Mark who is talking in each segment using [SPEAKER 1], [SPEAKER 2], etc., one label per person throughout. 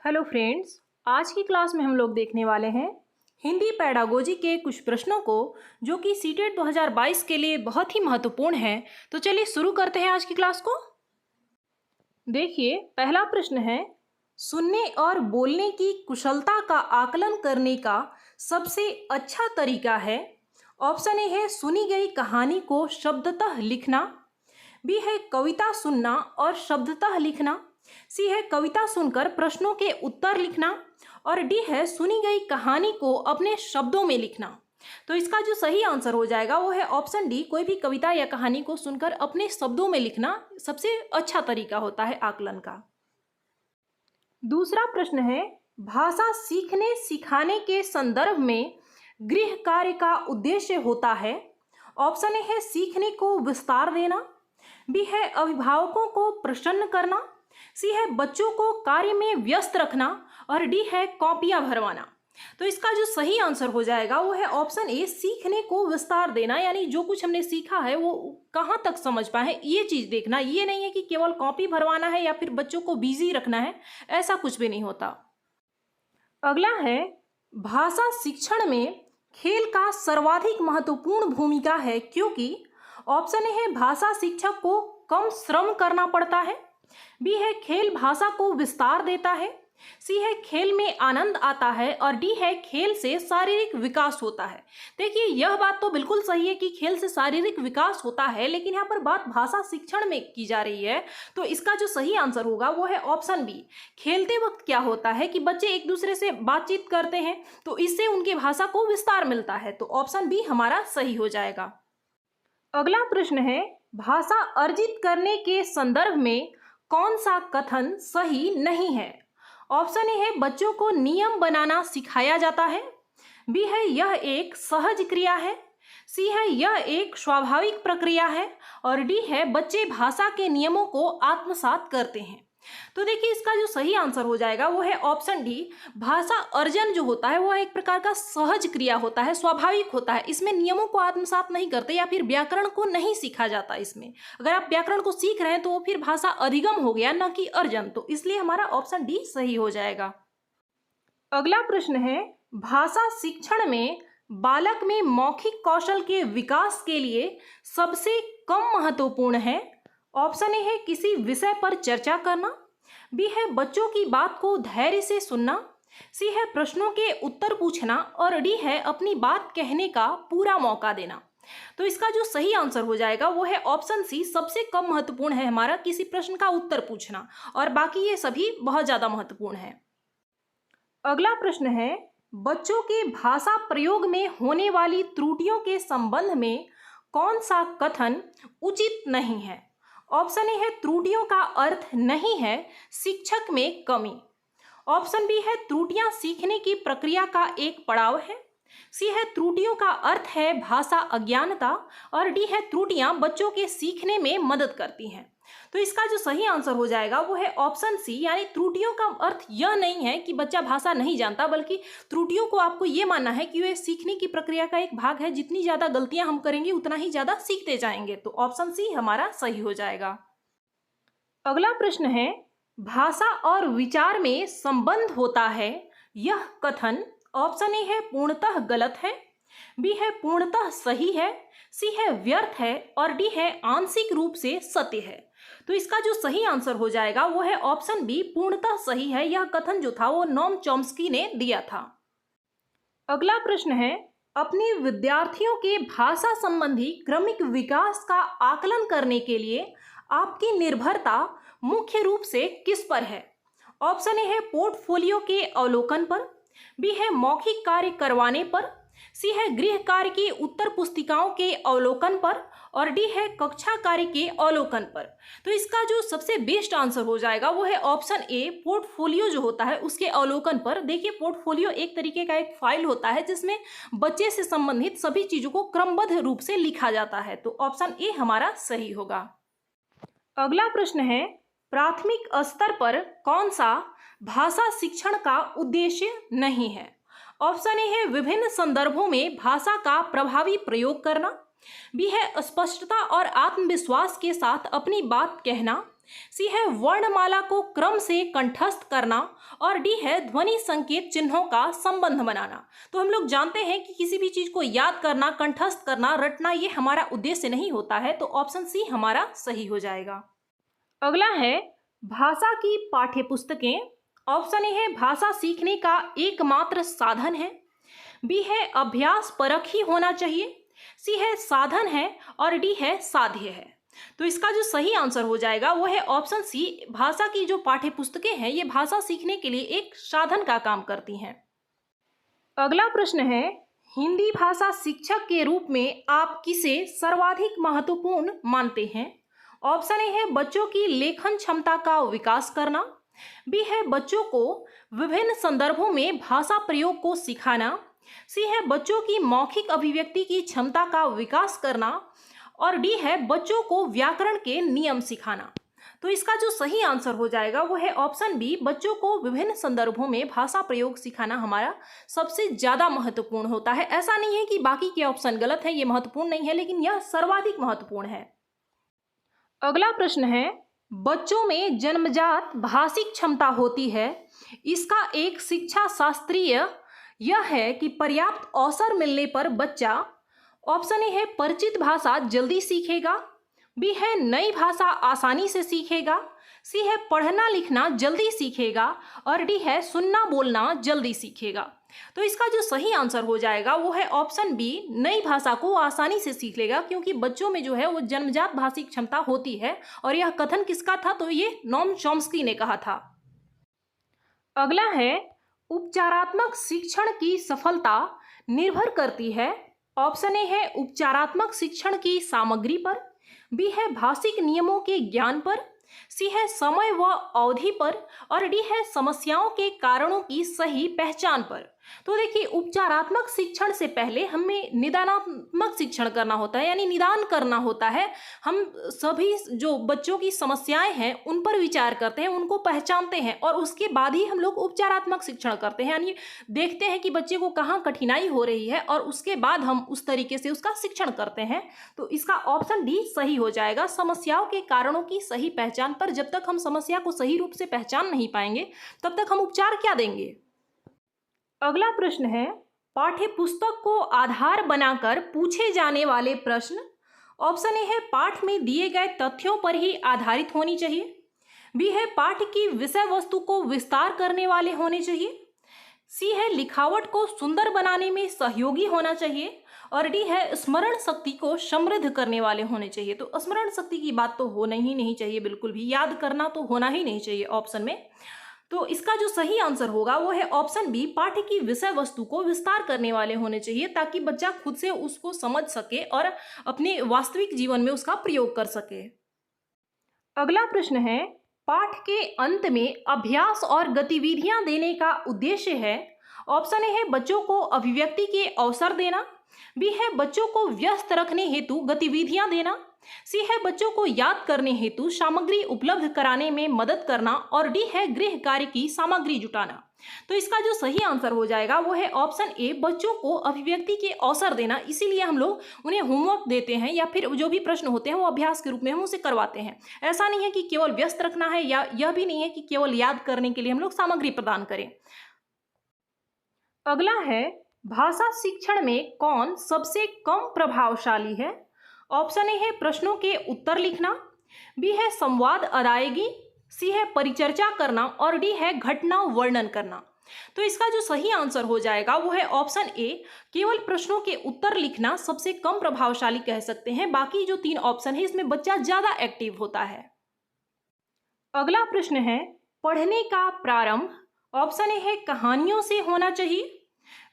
[SPEAKER 1] Hello friends, आज की class में हम लोग देखने वाले हैं हिंदी पेडागोजी के कुछ प्रश्नों को जो कि सीटेट 2022 के लिए बहुत ही महत्वपूर्ण है। तो चलिए शुरू करते हैं आज की क्लास को। देखिए, पहला प्रश्न है, सुनने और बोलने की कुशलता का आकलन करने का सबसे अच्छा तरीका है। ऑप्शन ए है सुनी गई कहानी को शब्दतः लिखना, बी है कविता सुनना और शब्दतः लिखना, सी है कविता सुनकर प्रश्नों के उत्तर लिखना और डी है सुनी गई कहानी को अपने शब्दों में लिखना। तो इसका जो सही आंसर हो जाएगा वो है ऑप्शन डी, कोई भी कविता या कहानी को सुनकर अपने शब्दों में लिखना सबसे अच्छा तरीका होता है आकलन का। दूसरा प्रश्न है, भाषा सीखने सिखाने के संदर्भ में गृह कार्य का उद्देश्य होता है। ऑप्शन ए है सीखने को विस्तार देना, बी है अभिभावकों को प्रसन्न करना, सी है बच्चों को कार्य में व्यस्त रखना और डी है कॉपियां भरवाना। तो इसका जो सही आंसर हो जाएगा वो है ऑप्शन ए, सीखने को विस्तार देना, यानी जो कुछ हमने सीखा है वो कहाँ तक समझ पाए हैं ये चीज़ देखना। ये नहीं है कि केवल कॉपी भरवाना है या फिर बच्चों को बिजी रखना है, ऐसा कुछ भी नहीं होता। अगला है, भाषा शिक्षण में खेल का सर्वाधिक महत्वपूर्ण भूमिका है क्योंकि ऑप्शन ए है भाषा शिक्षक को कम श्रम करना पड़ता है, बी है खेल भाषा को विस्तार देता है, सी है खेल में आनंद आता है और डी है खेल से शारीरिक विकास होता है। देखिए, यह बात तो बिल्कुल सही है कि खेल से शारीरिक विकास होता है, लेकिन यहाँ पर बात भाषा शिक्षण में की जा रही है। तो इसका जो सही आंसर होगा वो है ऑप्शन बी। खेलते वक्त क्या होता है कि बच्चे एक दूसरे से बातचीत करते हैं, तो इससे उनकी भाषा को विस्तार मिलता है। तो ऑप्शन बी हमारा सही हो जाएगा। अगला प्रश्न है, भाषा अर्जित करने के संदर्भ में कौन सा कथन सही नहीं है। ऑप्शन ए है बच्चों को नियम बनाना सिखाया जाता है, बी है यह एक सहज क्रिया है, सी है यह एक स्वाभाविक प्रक्रिया है और डी है बच्चे भाषा के नियमों को आत्मसात करते हैं। तो देखिए, इसका जो सही आंसर हो जाएगा वो है ऑप्शन डी। भाषा अर्जन जो होता है वो एक प्रकार का सहज क्रिया होता है, स्वाभाविक होता है। इसमें नियमों को आत्मसात नहीं करते या फिर व्याकरण को नहीं सीखा जाता। इसमें अगर आप व्याकरण को सीख रहे हैं तो वो फिर भाषा अधिगम हो गया, न कि अर्जन। तो इसलिए हमारा ऑप्शन डी सही हो जाएगा। अगला प्रश्न है, भाषा शिक्षण में बालक में मौखिक कौशल के विकास के लिए सबसे कम महत्वपूर्ण है। ऑप्शन ए है किसी विषय पर चर्चा करना, बी है बच्चों की बात को धैर्य से सुनना, सी है प्रश्नों के उत्तर पूछना और डी है अपनी बात कहने का पूरा मौका देना। तो इसका जो सही आंसर हो जाएगा वो है ऑप्शन सी, सबसे कम महत्वपूर्ण है हमारा किसी प्रश्न का उत्तर पूछना, और बाकी ये सभी बहुत ज़्यादा महत्वपूर्ण है। अगला प्रश्न है, बच्चों के भाषा प्रयोग में होने वाली त्रुटियों के संबंध में कौन सा कथन उचित नहीं है। ऑप्शन ए है त्रुटियों का अर्थ नहीं है शिक्षक में कमी, ऑप्शन बी है त्रुटियां सीखने की प्रक्रिया का एक पड़ाव है, सी है त्रुटियों का अर्थ है भाषा अज्ञानता और डी है त्रुटियां बच्चों के सीखने में मदद करती हैं। तो इसका जो सही आंसर हो जाएगा वो है ऑप्शन सी, यानी त्रुटियों का अर्थ यह नहीं है कि बच्चा भाषा नहीं जानता, बल्कि त्रुटियों को आपको ये मानना है कि वे सीखने की प्रक्रिया का एक भाग है। जितनी ज़्यादा गलतियां हम करेंगे उतना ही ज़्यादा सीखते जाएंगे। तो ऑप्शन सी हमारा सही हो जाएगा। अगला प्रश्न है, भाषा और विचार में संबंध होता है यह कथन। ऑप्शन ए है पूर्णतः गलत है, बी है पूर्णतः सही है, सी है व्यर्थ है और डी है आंशिक रूप से सत्य है। तो इसका जो सही आंसर हो जाएगा वो है ऑप्शन बी, पूर्णतः सही है। यह कथन जो था वो नोम चॉम्स्की ने दिया था। अगला प्रश्न है, अपने विद्यार्थियों के भाषा संबंधी क्रमिक विकास का आकलन करने के लिए आपकी निर्भरता मुख्य रूप से किस पर है। ऑप्शन ए है पोर्टफोलियो के अवलोकन पर, बी है मौखिक कार्य करवाने पर, सी है गृह कार्य की उत्तर पुस्तिकाओं के अवलोकन पर और डी है कक्षा कार्य के अवलोकन पर। तो इसका जो सबसे बेस्ट आंसर हो जाएगा वो है ऑप्शन ए, पोर्टफोलियो जो होता है उसके अवलोकन पर। देखिए, पोर्टफोलियो एक तरीके का एक फाइल होता है जिसमें बच्चे से संबंधित सभी चीज़ों को क्रमबद्ध रूप से लिखा जाता है। तो ऑप्शन ए हमारा सही होगा। अगला प्रश्न है, प्राथमिक स्तर पर कौन सा भाषा शिक्षण का उद्देश्य नहीं है। ऑप्शन ए है विभिन्न संदर्भों में भाषा का प्रभावी प्रयोग करना, बी है स्पष्टता और आत्मविश्वास के साथ अपनी बात कहना, सी है वर्णमाला को क्रम से कंठस्थ करना और डी है ध्वनि संकेत चिन्हों का संबंध बनाना। तो हम लोग जानते हैं कि किसी भी चीज को याद करना, कंठस्थ करना, रटना ये हमारा उद्देश्य नहीं होता है, तो ऑप्शन सी हमारा सही हो जाएगा। अगला है भाषा की पाठ्यपुस्तकें। ऑप्शन ए है भाषा सीखने का एकमात्र साधन है, बी है अभ्यास परक ही होना चाहिए, सी है साधन है और डी है साध्य है। तो इसका जो सही आंसर हो जाएगा वो है ऑप्शन सी, भाषा की जो पाठ्यपुस्तकें हैं ये भाषा सीखने के लिए एक साधन का काम करती हैं। अगला प्रश्न है हिंदी भाषा शिक्षक के रूप में आप किसे सर्वाधिक महत्वपूर्ण मानते हैं? ऑप्शन ए है बच्चों की लेखन क्षमता का विकास करना, बी है बच्चों को विभिन्न संदर्भों में भाषा प्रयोग को सिखाना, सी है बच्चों की मौखिक अभिव्यक्ति की क्षमता का विकास करना और डी है बच्चों को व्याकरण के नियम सिखाना। तो इसका जो सही आंसर हो जाएगा वो है ऑप्शन बी, बच्चों को विभिन्न संदर्भों में भाषा प्रयोग सिखाना हमारा सबसे ज्यादा महत्वपूर्ण होता है। ऐसा नहीं है कि बाकी के ऑप्शन गलत है, ये महत्वपूर्ण नहीं है, लेकिन यह सर्वाधिक महत्वपूर्ण है। अगला प्रश्न है बच्चों में जन्मजात भाषिक क्षमता होती है, इसका एक शिक्षा शास्त्रीय यह है कि पर्याप्त अवसर मिलने पर बच्चा, ऑप्शन ए है परिचित भाषा जल्दी सीखेगा, बी है नई भाषा आसानी से सीखेगा, सी है पढ़ना लिखना जल्दी सीखेगा और डी है सुनना बोलना जल्दी सीखेगा। तो इसका जो सही आंसर हो जाएगा वो है ऑप्शन बी, नई भाषा को आसानी से सीख लेगा, क्योंकि बच्चों में जो है वो जन्मजात भाषिक क्षमता होती है। और यह कथन किसका था? तो ये नोम चॉम्स्की ने कहा था। अगला है उपचारात्मक शिक्षण की सफलता निर्भर करती है, ऑप्शन ए है उपचारात्मक शिक्षण की सामग्री पर, बी है भाषिक नियमों के ज्ञान पर, सी है समय व अवधि पर और डी है समस्याओं के कारणों की सही पहचान पर। तो देखिए, उपचारात्मक शिक्षण से पहले हमें निदानात्मक शिक्षण करना होता है, यानी निदान करना होता है। हम सभी जो बच्चों की समस्याएं हैं उन पर विचार करते हैं, उनको पहचानते हैं और उसके बाद ही हम लोग उपचारात्मक शिक्षण करते हैं, यानी देखते हैं कि बच्चे को कहाँ कठिनाई हो रही है और उसके बाद हम उस तरीके से उसका शिक्षण करते हैं। तो इसका ऑप्शन डी सही हो जाएगा, समस्याओं के कारणों की सही पहचान पर। जब तक हम समस्या को सही रूप से पहचान नहीं पाएंगे तब तक हम उपचार क्या देंगे। अगला प्रश्न है पाठ्य पुस्तक को आधार बनाकर पूछे जाने वाले प्रश्न। ऑप्शन ए है पाठ में दिए गए तथ्यों पर ही आधारित होनी चाहिए, बी है पाठ की विषय वस्तु को विस्तार करने वाले होने चाहिए, सी है लिखावट को सुंदर बनाने में सहयोगी होना चाहिए और डी है स्मरण शक्ति को समृद्ध करने वाले होने चाहिए। तो स्मरण शक्ति की बात तो होना ही नहीं चाहिए, बिल्कुल भी याद करना तो होना ही नहीं चाहिए ऑप्शन में। तो इसका जो सही आंसर होगा वो है ऑप्शन बी, पाठ्य की विषय वस्तु को विस्तार करने वाले होने चाहिए, ताकि बच्चा खुद से उसको समझ सके और अपने वास्तविक जीवन में उसका प्रयोग कर सके। अगला प्रश्न है पाठ के अंत में अभ्यास और गतिविधियां देने का उद्देश्य है। ऑप्शन ए है बच्चों को अभिव्यक्ति के अवसर देना, बी है बच्चों को व्यस्त रखने हेतु गतिविधियां देना, सी है बच्चों को याद करने हेतु सामग्री उपलब्ध कराने में मदद करना और डी है गृह कार्य की सामग्री जुटाना। तो इसका जो सही आंसर हो जाएगा वो है ऑप्शन ए, बच्चों को अभिव्यक्ति के अवसर देना। इसीलिए हम लोग उन्हें होमवर्क देते हैं या फिर जो भी प्रश्न होते हैं वो अभ्यास के रूप में हम उसे करवाते हैं। ऐसा नहीं है कि केवल व्यस्त रखना है, या यह भी नहीं है कि केवल याद करने के लिए हम लोग सामग्री प्रदान करें। अगला है भाषा शिक्षण में कौन सबसे कम प्रभावशाली है। ऑप्शन ए है प्रश्नों के उत्तर लिखना, बी है संवाद अदायगी, सी है परिचर्चा करना और डी है घटना वर्णन करना। तो इसका जो सही आंसर हो जाएगा वो है ऑप्शन ए, केवल प्रश्नों के उत्तर लिखना सबसे कम प्रभावशाली कह सकते हैं। बाकी जो 3 ऑप्शन है इसमें बच्चा ज्यादा एक्टिव होता है। अगला प्रश्न है पढ़ने का प्रारंभ। ऑप्शन ए है कहानियों से होना चाहिए,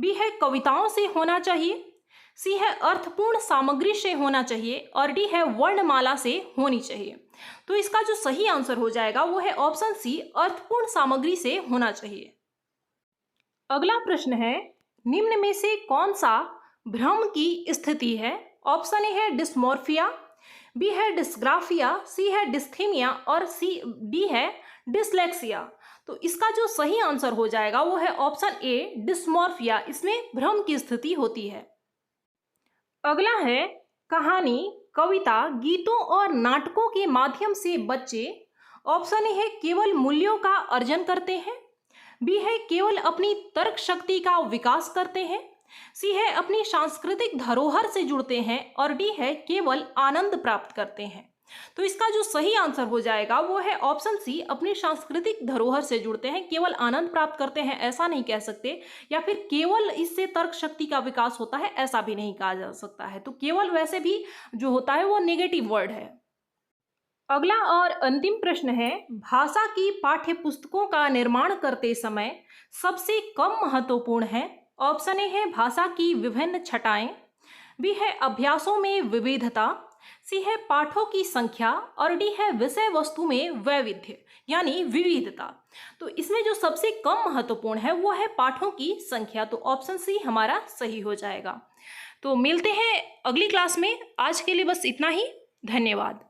[SPEAKER 1] बी है कविताओं से होना चाहिए, सी है अर्थपूर्ण सामग्री से होना चाहिए और डी है वर्णमाला से होनी चाहिए। तो इसका जो सही आंसर हो जाएगा वो है ऑप्शन सी, अर्थपूर्ण सामग्री से होना चाहिए। अगला प्रश्न है निम्न में से कौन सा भ्रम की स्थिति है। ऑप्शन ए है डिस्मोर्फिया, बी है डिस्ग्राफिया, सी है डिस्थीमिया और डी है डिसलेक्सिया। तो इसका जो सही आंसर हो जाएगा वो है ऑप्शन ए, डिस्मोर्फिया। इसमें भ्रम की स्थिति होती है। अगला है कहानी, कविता, गीतों और नाटकों के माध्यम से बच्चे ऑप्शन ए है केवल मूल्यों का अर्जन करते हैं, बी है केवल अपनी तर्क शक्ति का विकास करते हैं, सी है अपनी सांस्कृतिक धरोहर से जुड़ते हैं और डी है केवल आनंद प्राप्त करते हैं। तो इसका जो सही आंसर हो जाएगा वो है ऑप्शन सी, अपनी सांस्कृतिक धरोहर से जुड़ते हैं, केवल आनंद प्राप्त करते हैं ऐसा नहीं कह सकते, या फिर केवल इससे तर्क शक्ति का विकास होता है ऐसा भी नहीं कहा जा सकता है। तो केवल वैसे भी जो होता है वो नेगेटिव वर्ड है। अगला और अंतिम प्रश्न है, भाषा की पाठ्य पुस्तकों का निर्माण करते समय सबसे कम महत्वपूर्ण है। ऑप्शन ए है भाषा की विभिन्न छटाएं, बी है अभ्यासों में विविधता, सी है पाठों की संख्या और डी है विषय वस्तु में वैविध्य यानी विविधता। तो इसमें जो सबसे कम महत्वपूर्ण है वो है पाठों की संख्या। तो ऑप्शन सी हमारा सही हो जाएगा। तो मिलते हैं अगली क्लास में। आज के लिए बस इतना ही। धन्यवाद।